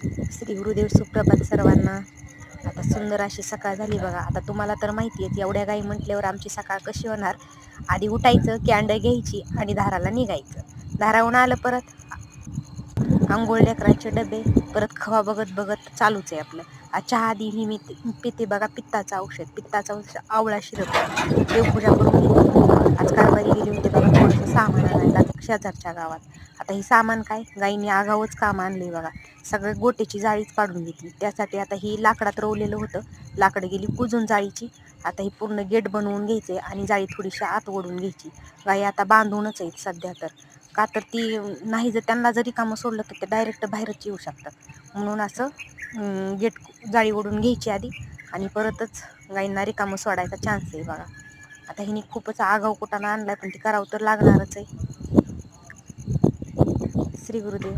श्री गुरुदेव सुप्रभात सर्वांना. आता सुंदर अशी सकाळ झाली बघा. आता तुम्हाला तर माहिती आहे एवढ्या गाई म्हटल्यावर आमची सकाळ कशी होणार. आधी उठायचं, कॅन्ड घ्यायची आणि धाराला निघायचं. धाराहून आलं परत आंघोळ, लेकरांचे डबे, परत खवा बघत बघत चालूच आहे आपलं. चहा आधी मी पिते बघा पित्ताचं औषध. आवळा शिरप, देवपूजा करून घेते. आज कारभारी गेले होते बघा थोडंसं सामान आणायला शेजारच्या गावात. आता ही सामान काय गाईने आगावच काम आणलंय बघा. सगळं गोट्याची जाळीच काढून घेतली. त्यासाठी आता ही लाकडात रोवलेलं होतं, लाकडं गेली कुजून जाळीची. आता ही पूर्ण गेट बनवून घ्यायचे आणि जाळी थोडीशी आत ओढून घ्यायची. गाई आता बांधूनच आहेत सध्या तर. का तर ती नाही, जर त्यांना जरी कामं सोडलं तर ते डायरेक्ट बाहेरच येऊ शकतात. म्हणून असं गेट जाळी ओढून घ्यायची आधी आणि परतच गाईंना रिकामं सोडायचा चान्स आहे बघा. आता हिने खूपच आगाऊ कुटाणा आणलाय, पण ती करावं तर लागणारच आहे. श्री गुरुदेव.